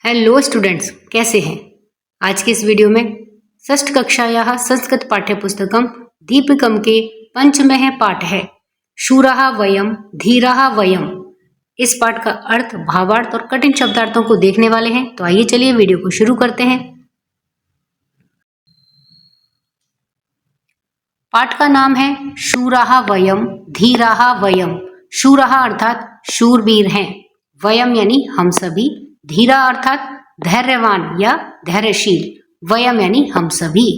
Hello students, कैसे हैं। आज के इस वीडियो में षष्ठ कक्षायाः संस्कृत पाठ्यपुस्तकम दीपिकम के पंचमः पाठ है शूरः वयम धीरः वयम। इस पाठ का अर्थ, भावार्थ और कठिन शब्दार्थों को देखने वाले हैं। तो आइए चलिए वीडियो को शुरू करते हैं। पाठ का नाम है शूरः वयम धीरः वयम। शूरः अर्थात शूरवीर हैं, वयम यानी हम सभी, धीरा अर्थात धैर्यवान या धैर्यशील, वयम यानी हम सभी।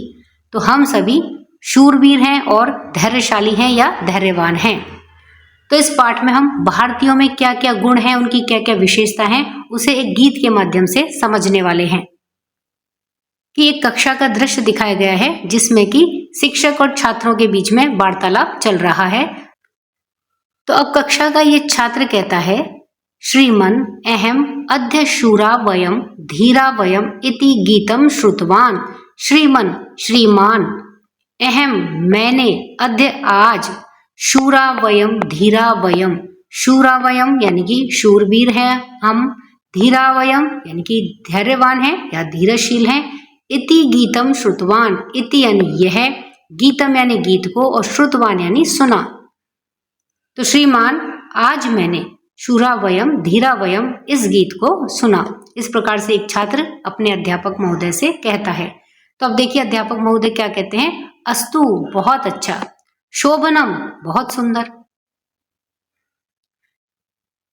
तो हम सभी शूरवीर हैं और धैर्यशाली हैं या धैर्यवान हैं। तो इस पाठ में हम भारतीयों में क्या क्या गुण हैं, उनकी क्या क्या विशेषता हैं, उसे एक गीत के माध्यम से समझने वाले हैं। कि एक कक्षा का दृश्य दिखाया गया है जिसमें कि शिक्षक और छात्रों के बीच में वार्तालाप चल रहा है। तो अब कक्षा का ये छात्र कहता है, श्रीमन अहम अद्य शूरा वयम धीरा वयम इति गीतम श्रुतवान। श्रीमन श्रीमान, अहम मैंने, अद्य आज, शूरा वयम धीरा वयम, शूरा वयम यानी कि शूरवीर हैं हम, धीरा वयम यानी कि धैर्यवान हैं या धीरशील हैं, इति गीतम श्रुतवान, इति यानी यह, गीतम यानी गीत को और श्रुतवान यानी सुना। तो श्रीमान आज मैंने शूरा वयम धीरा वयम इस गीत को सुना। इस प्रकार से एक छात्र अपने अध्यापक महोदय से कहता है। तो अब देखिए अध्यापक महोदय क्या कहते हैं, अस्तु बहुत अच्छा, शोभनम बहुत सुंदर।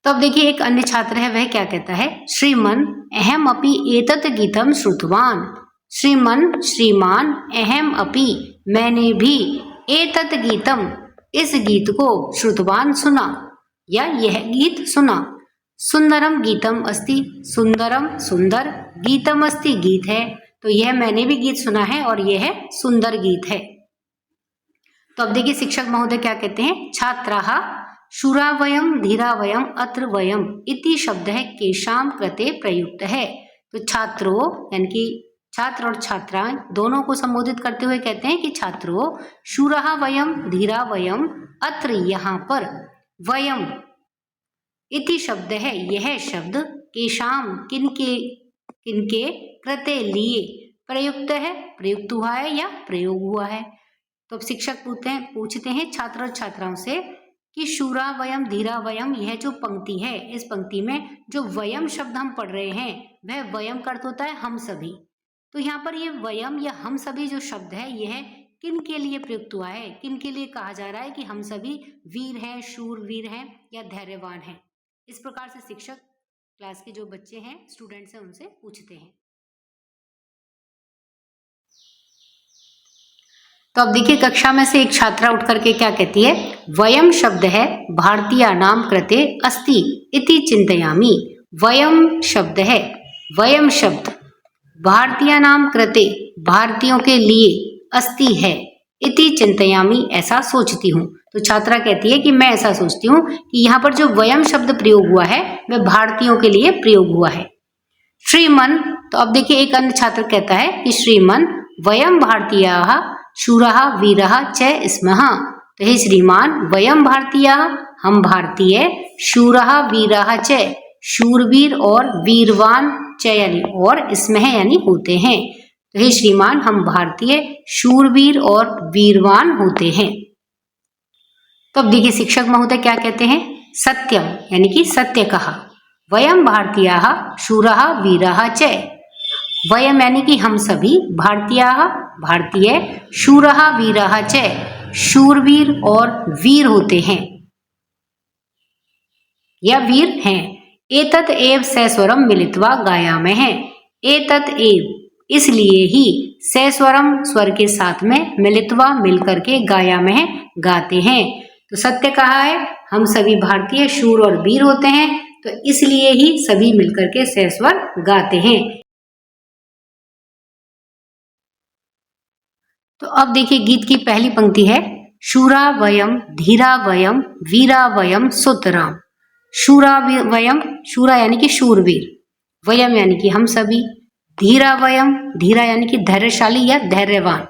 तो अब देखिए एक अन्य छात्र है, वह क्या कहता है, श्रीमन अहम अपि एतत् गीतम श्रुतवान। श्रीमन श्रीमान, अहम अपि मैंने भी, एतत् गीतम इस गीत को, श्रुतवान सुना या यह गीत सुना। सुंदरम गीतम अस्ति, सुंदरम सुंदर, गीतम अस्ति गीत है, तो यह मैंने भी गीत सुना है और यह सुंदर गीत है। तो अब देखिए शिक्षक महोदय क्या कहते हैं, छात्राः शूरा वयम धीरा वयम अत्र वयम इति शब्द है केशाम कृते प्रयुक्त है। तो छात्रों यानी कि छात्र और छात्राएं दोनों को संबोधित करते हुए कहते हैं कि छात्रों शूरा वयम धीरा वयम अत्र यहाँ पर, वयम इति शब्द है यह शब्द, केशाम किनके, किनके, कृते लिए, प्रयुक्त है प्रयुक्त हुआ है या प्रयोग हुआ है। तो अब शिक्षक पूछते हैं छात्र और छात्राओं से कि शूरा वयम धीरा वयम, यह जो पंक्ति है, इस पंक्ति में जो वयम शब्द हम पढ़ रहे हैं वह वयम का अर्थ होता है हम सभी। तो यहाँ पर ये वयम या हम सभी जो शब्द है यह किन के लिए प्रयुक्त हुआ है, किन के लिए कहा जा रहा है कि हम सभी वीर हैं, शूरवीर हैं या धैर्यवान हैं। इस प्रकार से शिक्षक क्लास के जो बच्चे हैं, स्टूडेंट्स हैं, उनसे पूछते हैं। तो अब देखिए कक्षा में से एक छात्रा उठ करके क्या कहती है, वयम शब्द है भारतीय नाम कृते अस्ति इति चिंतयामि। वयम शब्द है, वयम शब्द भारतीय नाम कृते भारतीयों के लिए, अस्ति है, इति चिंतयामि ऐसा सोचती हूँ। तो छात्रा कहती है कि मैं ऐसा सोचती हूँ कि यहाँ पर जो वयम शब्द प्रयोग हुआ है वह भारतीयों के लिए प्रयोग हुआ है। श्रीमन, तो अब देखिए एक अन्य छात्र कहता है कि श्रीमन वयम भारतीयाः शूरः वीरः च स्मः। तो हे श्रीमान, वयम भारतीयाः हम भारतीय, शूरः वीरः च शूरवीर और वीरवान च यानी और, स्मः यानी होते हैं। तो हे श्रीमान हम भारतीय शूरवीर और वीरवान होते हैं। तो अब देखिए शिक्षक महोदय क्या कहते हैं, सत्यम यानी कि सत्य कहा, वयम भारतीयाः शूरः वीरः च, वयम यानी कि हम सभी, भारतीयाः भारतीय, शूरः वीरः च शूरवीर और वीर होते हैं या वीर हैं। एतत् एव सस्वरम मिलित्वा गायामः, एतत् एव इसलिए ही, सस्वरम स्वर के साथ में, मिलित्वा मिलकर के, गायामः गाते हैं। तो सत्य कहा है हम सभी भारतीय शूर और वीर होते हैं, तो इसलिए ही सभी मिलकर के सस्वर गाते हैं। तो अब देखिए गीत की पहली पंक्ति है, शूरा वयम धीरा वयम वीरा वयम सुतराम। शूरा वयम, शूरा यानी कि शूरवीर, वयम यानी कि हम सभी, धीरा वयम, धीरा यानी कि धैर्यशाली या धैर्यवान,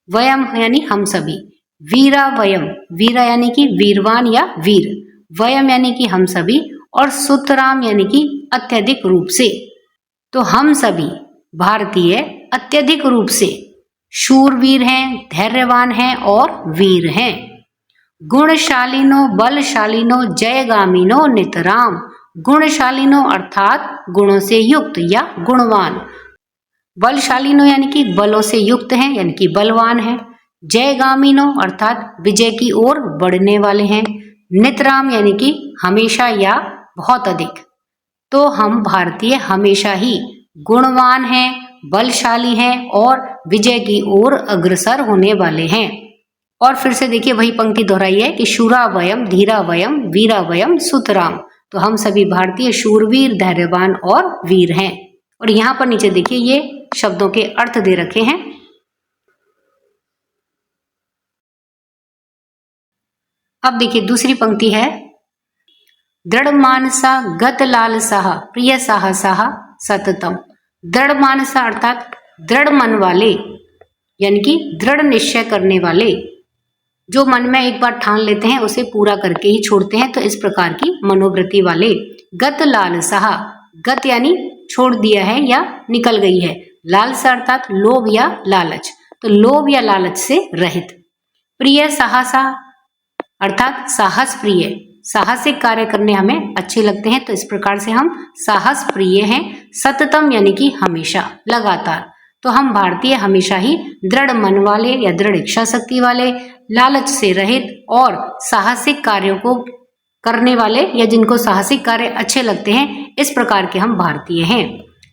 वयम यानी हम सभी, वीरा वयम, वीरा यानी कि वीरवान या वीर, वयम यानी कि हम सभी, और सुतराम यानी कि अत्यधिक रूप से। तो हम सभी भारतीय अत्यधिक रूप से शूरवीर हैं, धैर्यवान हैं और वीर हैं। गुणशालिनो बलशालिनो जयगामिनो नितराम। गुणशालिनो अर्थात गुणों से युक्त या गुणवान। बलशालिनो यानी कि बलों से युक्त हैं यानी कि बलवान हैं। जयगामिनो अर्थात विजय की ओर बढ़ने वाले हैं। नितराम यानी कि हमेशा या बहुत अधिक। तो हम भारतीय हमेशा ही गुणवान हैं, बलशाली हैं और विजय की ओर अग्रसर होने वाले हैं। और फिर से देखिए वही पंक्ति दोहराई है कि शूरा वयम धीरा वयम वीरा वयम सुतराम। तो हम सभी भारतीय शूरवीर, धैर्यवान और वीर हैं। और यहाँ पर नीचे देखिए ये शब्दों के अर्थ दे रखे हैं। अब देखिए दूसरी पंक्ति है, दृढ़ मानसा गत लालसा प्रिय साहसा सततम। दृढ़ मानसा अर्थात दृढ़ मन वाले यानी कि दृढ़ निश्चय करने वाले, जो मन में एक बार ठान लेते हैं उसे पूरा करके ही छोड़ते हैं, तो इस प्रकार की मनोवृत्ति वाले। गत लालसा, गत यानी छोड़ दिया है या निकल गई है, लालसा अर्थात लोभ या लालच, तो लोभ या लालच से रहित। प्रिय साहसा अर्थात साहस प्रिय, साहसिक कार्य करने हमें अच्छे लगते हैं, तो इस प्रकार से हम साहस प्रिय हैं। सततम यानी कि हमेशा, लगातार। तो हम भारतीय हमेशा ही दृढ़ मन वाले या दृढ़ इच्छा शक्ति वाले, लालच से रहित और साहसिक कार्यों को करने वाले या जिनको साहसिक कार्य अच्छे लगते हैं, इस प्रकार के हम भारतीय हैं।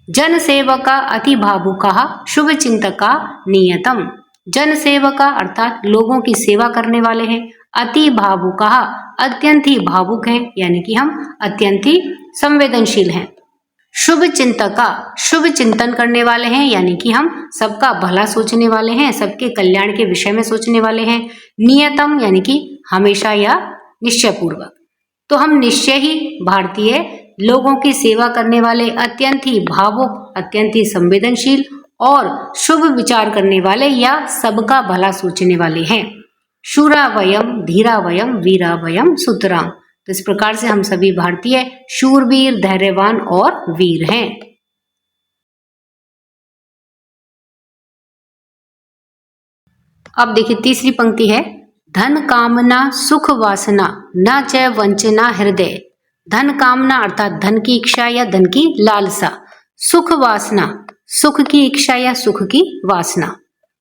जन सेवका अति भावुका शुभ चिंतका नियतम। जन सेवका अर्थात लोगों की सेवा करने वाले हैं। अति भावुका अत्यंत ही भावुक है यानी कि हम अत्यंत ही संवेदनशील हैं। शुभ चिंतका शुभ चिंतन करने वाले हैं यानी कि हम सबका भला सोचने वाले हैं, सबके कल्याण के विषय में सोचने वाले हैं। नियतम यानी कि हमेशा या निश्चय पूर्वक। तो हम निश्चय ही भारतीय लोगों की सेवा करने वाले, अत्यंत ही भावुक, अत्यंत ही संवेदनशील और शुभ विचार करने वाले या सबका भला सोचने वाले हैं। शूरा वयम धीरा वयम वीरा वयम सुतराम। तो इस प्रकार से हम सभी भारतीय शूरवीर, धैर्यवान और वीर हैं। अब देखिए तीसरी पंक्ति है, धन कामना सुख वासना न च वंचना हृदय। धन कामना अर्थात धन की इच्छा या धन की लालसा। सुख वासना सुख की इच्छा या सुख की वासना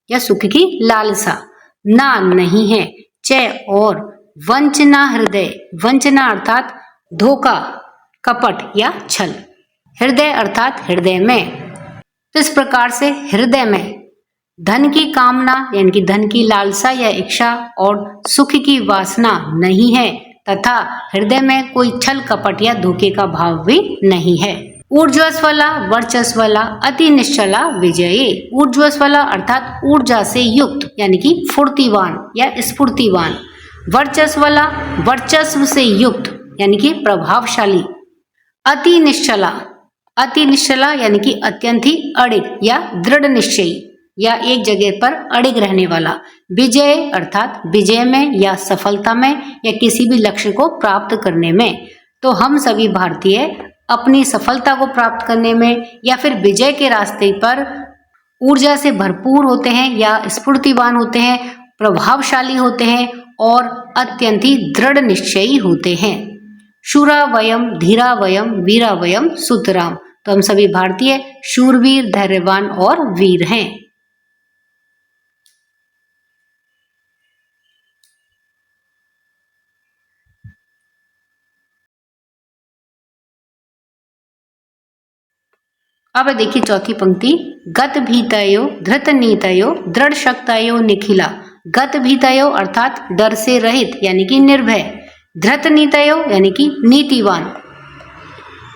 या सुख की लालसा। ना नहीं है, च और, वंचना हृदय। वंचना अर्थात धोखा, कपट या छल। हृदय अर्थात हृदय में। तो इस प्रकार से हृदय में धन की कामना यानी कि धन की लालसा या इच्छा और सुख की वासना नहीं है तथा हृदय में कोई छल कपट या धोखे का भाव भी नहीं है। ऊर्ज्वस्वला वर्चस्वला अति निश्चला विजयी। ऊर्ज्वस्वला अर्थात ऊर्जा से युक्त यानी कि फुर्तीवान या स्फूर्तिवान। वर्चस्वला वर्चस्व से युक्त यानी कि प्रभावशाली। अति निश्चला यानी कि अत्यंत ही अड़िग या दृढ़ निश्चयी या एक जगह पर अड़िग रहने वाला। विजय अर्थात विजय में या सफलता में या किसी भी लक्ष्य को प्राप्त करने में। तो हम सभी भारतीय अपनी सफलता को प्राप्त करने में या फिर विजय के रास्ते पर ऊर्जा से भरपूर होते हैं या स्फूर्तिवान होते हैं, प्रभावशाली होते हैं और अत्यंत ही दृढ़ निश्चयी होते हैं। शूरा वयम धीरा वयम वीरा वयम सुतराम। तो हम सभी भारतीय शूरवीर, धैर्यवान और वीर हैं। अब देखिए चौथी पंक्ति, गत भीतयो धृत नीतयो दृढ़ शक्तयो निखिला। गत भीतयो अर्थात डर से रहित यानी कि निर्भय। धृत नीतयो यानी कि नीतिवान।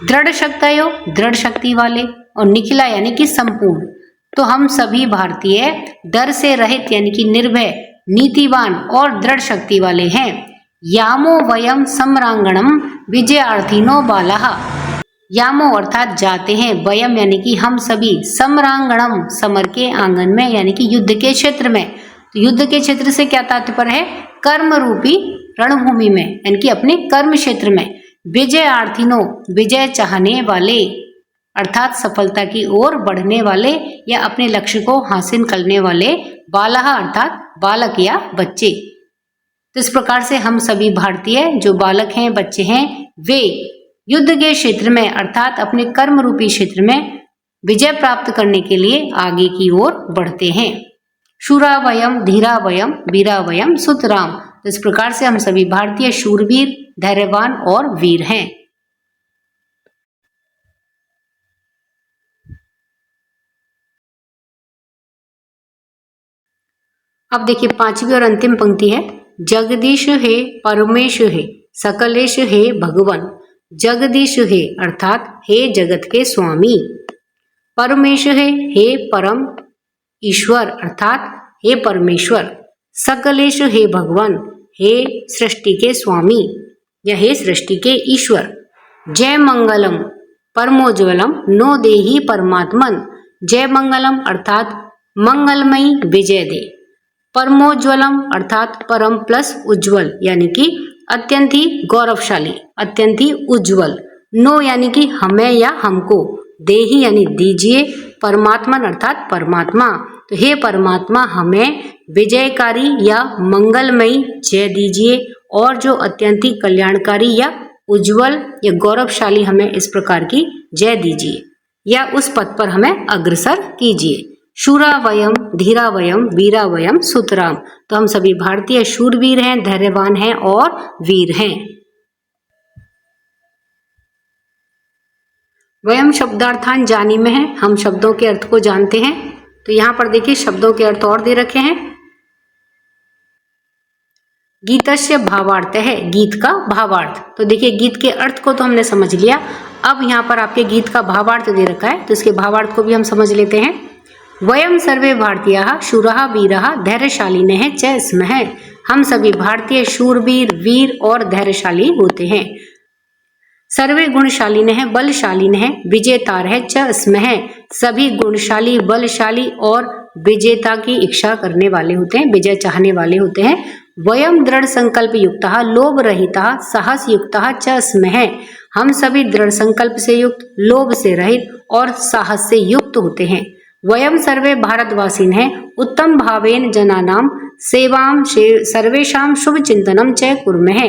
दृढ़ शक्तयो दृढ़ शक्ति वाले और निखिला यानी कि संपूर्ण। तो हम सभी भारतीय डर से रहित यानी कि निर्भय, नीतिवान और दृढ़ शक्ति वाले हैं। यामो वयम सम्रांगणम विजयार्थिनो बालाः। यामो अर्थात जाते हैं, वयम यानी कि हम सभी, समरांगणम समर के आंगन में यानी कि युद्ध के क्षेत्र में। तो युद्ध के क्षेत्र से क्या तात्पर्य है? कर्म रूपी रणभूमि में यानी कि अपने कर्म क्षेत्र में। विजयार्थिनो विजय चाहने वाले, अर्थात सफलता की ओर बढ़ने वाले या अपने लक्ष्य को हासिल करने वाले, बालः अर्थात बालक या बच्चे। तो इस प्रकार से हम सभी भारतीय जो बालक हैं, बच्चे हैं, वे युद्ध के क्षेत्र में अर्थात अपने कर्म रूपी क्षेत्र में विजय प्राप्त करने के लिए आगे की ओर बढ़ते हैं। शूरा वयम, धीरा वयम, वीरा वयम, सुतराम। तो इस प्रकार से हम सभी भारतीय शूरवीर, धैर्यवान और वीर हैं। अब देखिए पांचवी और अंतिम पंक्ति है, जगदीश हे परमेश हे सकलेश हे भगवान। जगदीश हे अर्थात हे जगत के स्वामी, परमेश हे परम ईश्वर अर्थात हे परमेश्वर, सकलेश हे भगवान, हे सृष्टि के स्वामी या हे सृष्टि के ईश्वर। जय मंगलम परमोज्वलम नो देहि परमात्मन। जय मंगलम अर्थात मंगलमयी विजय दे, परमोज्वलम अर्थात परम प्लस उज्जवल यानी कि अत्यंत ही गौरवशाली, अत्यंत ही उज्जवल। नो यानी कि हमें या हमको, देही यानी दीजिए, परमात्मन अर्थात परमात्मा। तो हे परमात्मा हमें विजयकारी या मंगलमयी जय दीजिए और जो अत्यंत ही कल्याणकारी या उज्जवल या गौरवशाली हमें इस प्रकार की जय दीजिए या उस पद पर हमें अग्रसर कीजिए। शूरा वयम, धीरा वयम, वीरा वयम, सुतराम। तो हम सभी भारतीय शूरवीर हैं, धैर्यवान हैं और वीर हैं। वयम शब्दार्थान जानी में है, हम शब्दों के अर्थ को जानते हैं। तो यहाँ पर देखिए शब्दों के अर्थ और दे रखे हैं। गीतस्य भावार्थ है, गीत का भावार्थ। तो देखिए गीत के अर्थ को तो हमने समझ लिया, अब यहाँ पर आपके गीत का भावार्थ दे रखा है, तो इसके भावार्थ को भी हम समझ लेते हैं। वयम सर्वे भारतीयाः शूराः वीराः धैर्यशालिनः च स्मः। हम सभी भारतीय शूरवीर, वीर और धैर्यशाली होते हैं। सर्वे गुणशालिनः बलशालिनः विजेतारः च स्मः। सभी गुणशाली, बलशाली और विजेता की इच्छा करने वाले होते हैं, विजय चाहने वाले होते हैं। वयम दृढ़ संकल्प युक्तः लोभ रहितः साहस युक्तः च स्मः। हम सभी दृढ़ संकल्प से युक्त, लोभ से रहित और साहस से युक्त होते हैं। वयम सर्वे भारतवासिनः उत्तम भावेन जनानां सेवां सर्वेषां शुभ चिंतनम च कुर्मः।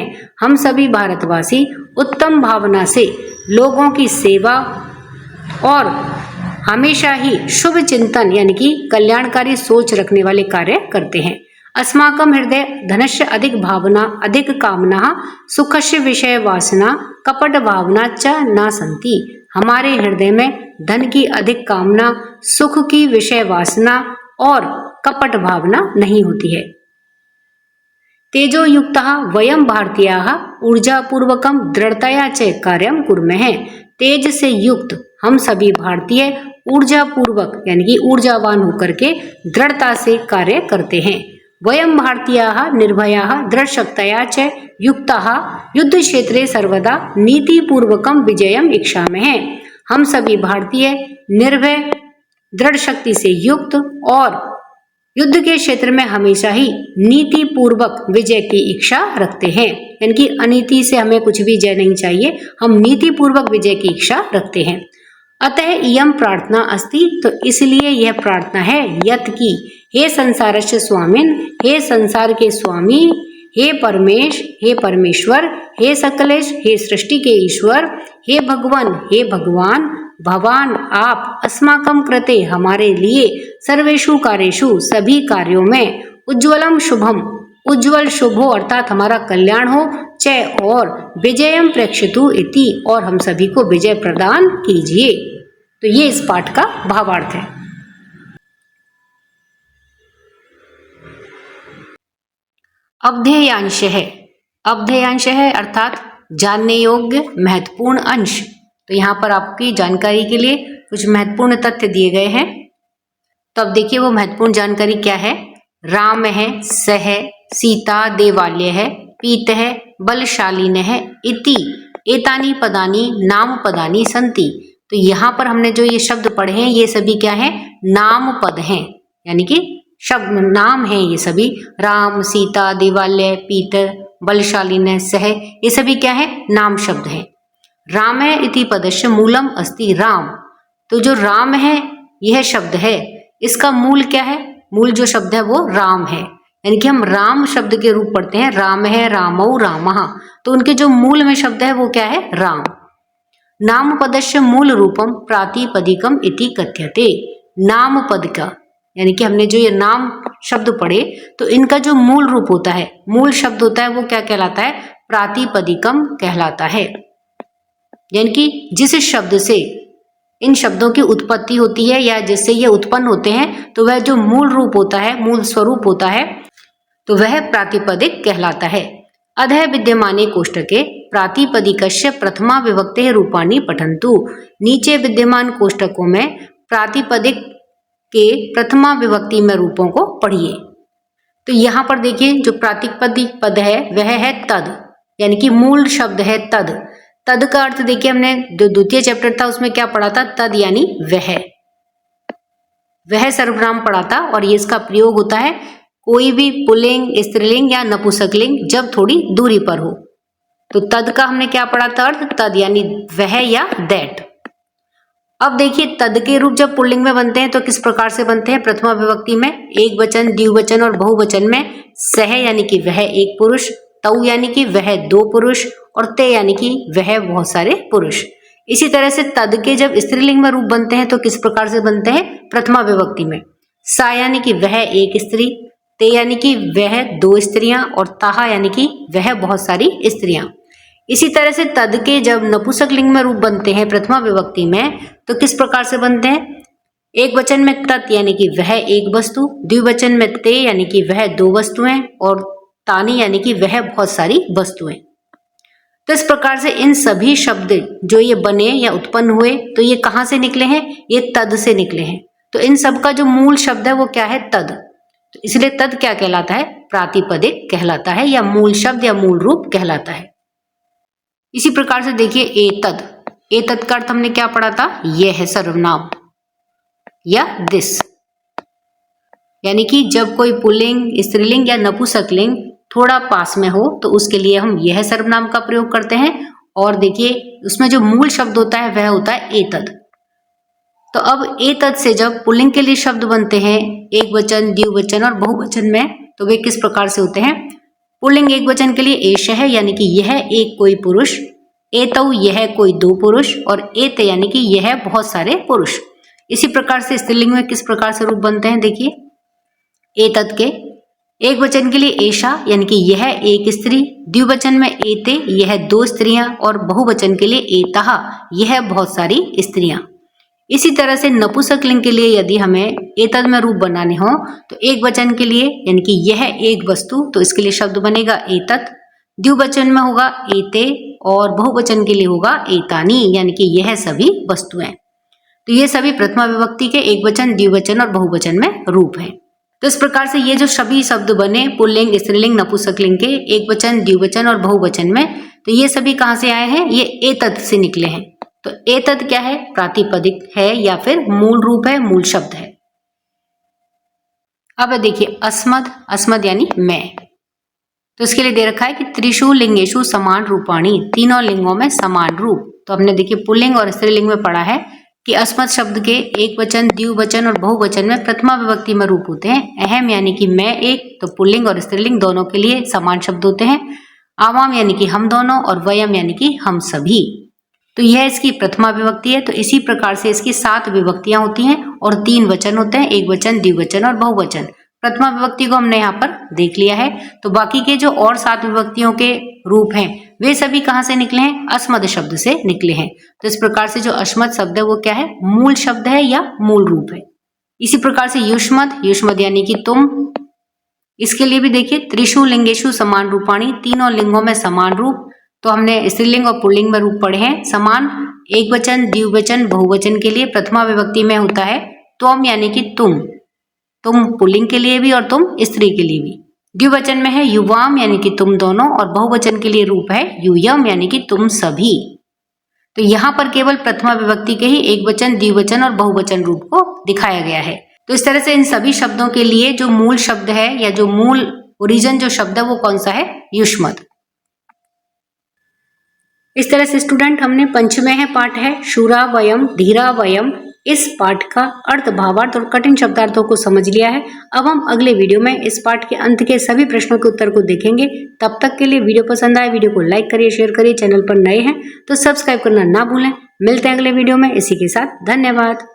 हम सभी भारतवासी उत्तम भावना से लोगों की सेवा और हमेशा ही शुभ चिंतन यानी कि कल्याणकारी सोच रखने वाले कार्य करते हैं। अस्माकं हृदय धनस्य अधिक भावना, अधिक कामना, सुखस्य विषय वासना, कपट भावना च न सन्ति। हमारे हृदय में धन की अधिक कामना, सुख की विषय वासना और कपट भावना नहीं होती है। तेजो युक्तः वयम भारतीयाः ऊर्जापूर्वकं दृढ़तया च कार्यं कुर्मः। तेज से युक्त हम सभी भारतीय ऊर्जा पूर्वक यानी कि ऊर्जावान होकर के दृढ़ता से कार्य करते हैं। वयम भारतीयाः निर्भयाः दृढ़शक्तया च युक्ताः युद्ध क्षेत्रे सर्वदा नीतिपूर्वकं विजयम इच्छामः। हम सभी भारतीय निर्भय, दृढ़ शक्ति से युक्त और युद्ध के क्षेत्र में हमेशा ही नीति पूर्वक विजय की इच्छा रखते हैं, यानी कि अनीति से हमें कुछ भी जय नहीं चाहिए, हम नीति पूर्वक विजय की इच्छा रखते हैं। अतः इयम प्रार्थना अस्ति, तो इसलिए यह प्रार्थना है यत की, हे संसारस्य स्वामिन, हे संसार के स्वामी, हे परमेश, हे परमेश्वर, हे सकलेश, हे सृष्टि के ईश्वर, हे भगवान, हे भगवान, भवान आप, अस्माकं कृते हमारे लिए, सर्वेषु कार्येषु सभी कार्यों में, उज्ज्वलम शुभम उज्ज्वल शुभ हो अर्थात हमारा कल्याण हो, च और विजयम प्रेक्षितु इति और हम सभी को विजय प्रदान कीजिए। तो ये इस पाठ का भावार्थ है। अवधेयांश है, अवधेयांश है अर्थात जानने योग्य महत्वपूर्ण अंश। तो यहाँ पर आपकी जानकारी के लिए कुछ महत्वपूर्ण तथ्य दिए गए हैं। तो अब देखिए वो महत्वपूर्ण जानकारी क्या है। राम है, स है, सीता देवालय है, पीत है, बलशालीन है, इति एतानी पदानी नाम पदानी संति। तो यहाँ पर हमने जो ये शब्द पढ़े हैं ये सभी क्या है, नाम पद हैं, यानी कि शब्द नाम है ये सभी। राम, सीता, देवालय, पीत, बलशालीन, सह, ये सभी क्या है, नाम शब्द हैं। राम इति पदस्य मूलम अस्ति राम। तो जो राम है यह शब्द है, इसका मूल क्या है? मूल जो शब्द है वो राम है, यानी कि हम राम शब्द के रूप पढ़ते हैं, राम है, रामौ, रामः, तो उनके जो मूल में शब्द है वो क्या है? राम। नाम पदस्य मूल रूपम प्रातिपदिकम इति कथ्यते। नाम पद का, यानी कि हमने जो ये नाम शब्द पढ़े तो इनका जो मूल रूप होता है, मूल शब्द होता है वो क्या कहलाता है? प्रातिपदिकम कहलाता है। यानी कि जिस शब्द से इन शब्दों की उत्पत्ति होती है या जिससे ये उत्पन्न होते हैं, तो वह जो मूल रूप होता है, मूल स्वरूप होता है, तो वह प्रातिपदिक कहलाता है। अधः विद्यमाने कोष्टके प्रातिपदिकस्य प्रथमा विभक्ते रूपाणि पठन्तु। नीचे विद्यमान कोष्टकों में प्रातिपदिक के प्रथमा विभक्ति में रूपों को पढ़िए। तो यहाँ पर देखिए जो प्रातिपदिक पद है वह है तद, यानी कि मूल शब्द है तद। तद का अर्थ देखिए हमने जो द्वितीय चैप्टर था उसमें क्या पढ़ा था? तद यानी वह सर्वनाम पढ़ा था, और ये इसका प्रयोग होता है कोई भी पुल्लिंग, स्त्रीलिंग या नपुंसकलिंग जब थोड़ी दूरी पर हो। तो तद का हमने क्या पढ़ा था अर्थ? तद यानी वह या दैट। अब देखिए तद के रूप जब पुल्लिंग में बनते हैं तो किस प्रकार से बनते हैं? प्रथमा विभक्ति में एक वचन, द्विवचन और बहुवचन में सह यानी कि वह एक पुरुष, तौ यानी कि वह दो पुरुष, और ते यानी कि वह बहुत सारे पुरुष। इसी तरह से तद के जब स्त्रीलिंग में रूप बनते हैं तो किस प्रकार से बनते हैं? प्रथमा विभक्ति में सा यानी कि वह एक स्त्री, ते यानी कि वह दो स्त्रियां, और ताहा यानी कि वह बहुत सारी स्त्रियां। इसी तरह से तद के जब नपुंसकलिंग में रूप बनते हैं प्रथमा विभक्ति में तो किस प्रकार से बनते हैं? एक वचन में तत् यानी कि वह एक वस्तु, द्विवचन में ते यानी कि वह दो वस्तुएं, और तानी यानी कि वह बहुत सारी वस्तुएं। तो इस प्रकार से इन सभी शब्द जो ये बने या उत्पन्न हुए तो ये कहाँ से निकले हैं? ये तद से निकले हैं। तो इन सब का जो मूल शब्द है वो क्या है? तद। तो इसलिए तद क्या कहलाता है? प्रातिपदिक कहलाता है, या मूल शब्द या मूल रूप कहलाता है। इसी प्रकार से देखिए एतद, एतद का अर्थ हमने क्या पढ़ा था? यह है सर्वनाम या दिस, यानी कि जब कोई पुल्लिंग, स्त्रीलिंग या नपुंसकलिंग थोड़ा पास में हो तो उसके लिए हम यह सर्वनाम का प्रयोग करते हैं। और देखिए उसमें जो मूल शब्द होता है वह होता है एतद। तो अब एतद से जब पुल्लिंग के लिए शब्द बनते हैं एक वचन, द्विवचन और बहुवचन में, तो वे किस प्रकार से होते हैं? पुल्लिंग एक वचन के लिए एष है यानी कि यह एक कोई पुरुष, एतौ यह कोई दो पुरुष, और एते यानी कि यह बहुत सारे पुरुष। इसी प्रकार से स्त्रीलिंग में किस प्रकार से रूप बनते हैं? देखिए एतद के एक वचन के लिए एषा यानी कि यह एक स्त्री, द्विवचन में एते यह दो स्त्रियां, और बहुवचन के लिए एतः यह बहुत सारी स्त्रियां। इसी तरह से नपुंसकलिंग के लिए यदि हमें एतद में रूप बनाने हो तो एक वचन के लिए यानी कि यह एक वस्तु, तो इसके लिए शब्द बनेगा एतत्, द्विवचन में होगा एते, और बहुवचन के लिए होगा एतानि यानी कि यह सभी वस्तुएं। तो ये सभी प्रथमा विभक्ति के एक वचन, द्विवचन और बहुवचन में रूप हैं। तो इस प्रकार से ये जो सभी शब्द बने पुल्लिंग, स्त्रीलिंग, नपुंसकलिंग के एक वचन, द्विवचन और बहुवचन में, तो ये सभी कहाँ से आए हैं? ये एतद से निकले हैं। तो एतद क्या है? प्रातिपदिक है या फिर मूल रूप है, मूल शब्द है। अब देखिए अस्मद, अस्मद यानी मैं। तो इसके लिए दे रखा है कि त्रिषु लिंगेषु समान रूपाणी, तीनों लिंगों में समान रूप। तो हमने देखिए पुल्लिंग और स्त्रीलिंग में पढ़ा है कि अस्मद शब्द के एक वचन, द्विवचन और बहुवचन में प्रथमा विभक्ति में रूप होते हैं। अहम यानी कि मैं एक, तो पुल्लिंग और स्त्रीलिंग दोनों के लिए समान शब्द होते हैं। आवाम यानी कि हम दोनों, और वयम यानी कि हम सभी। तो यह इसकी प्रथमा विभक्ति है। तो इसी प्रकार से इसकी 7 विभक्तियां होती हैं और 3 वचन होते हैं, एक वचन, द्विवचन और बहुवचन। प्रथमा विभक्ति को हमने यहाँ पर देख लिया है। तो बाकी के जो और 7 विभक्तियों के रूप हैं वे सभी कहाँ से निकले हैं? अस्मद शब्द से निकले हैं। तो इस प्रकार से जो अस्मद शब्द है वो क्या है? मूल शब्द है या मूल रूप है। इसी प्रकार से युष्मद, युष्मद यानी कि तुम, इसके लिए भी देखिए त्रिषु लिंगेषु समान रूपाणी, तीनों लिंगों में समान रूप। तो हमने स्त्रीलिंग और पुल्लिंग में रूप पढ़े हैं समान। एक वचन, द्विवचन, बहुवचन के लिए प्रथमा विभक्ति में होता है त्वम यानी कि तुम पुल्लिंग के लिए भी और तुम स्त्री के लिए भी। द्विवचन में है युवाम यानी कि तुम दोनों, और बहुवचन के लिए रूप है यूयम यानी कि तुम सभी। तो यहाँ पर केवल प्रथमा विभक्ति के ही एक वचन, द्विवचन और बहुवचन रूप को दिखाया गया है। तो इस तरह से इन सभी शब्दों के लिए जो मूल शब्द है या जो मूल ओरिजिन जो शब्द है वो कौन सा है? युष्मद। इस तरह से स्टूडेंट हमने पंचमेह पाठ है शूरा वयम, धीरा वयम, इस पाठ का अर्थ, भावार्थ और कठिन शब्दार्थों को समझ लिया है। अब हम अगले वीडियो में इस पाठ के अंत के सभी प्रश्नों के उत्तर को देखेंगे। तब तक के लिए वीडियो पसंद आए वीडियो को लाइक करिए, शेयर करिए। चैनल पर नए हैं तो सब्सक्राइब करना ना भूलें। मिलते हैं अगले वीडियो में। इसी के साथ धन्यवाद।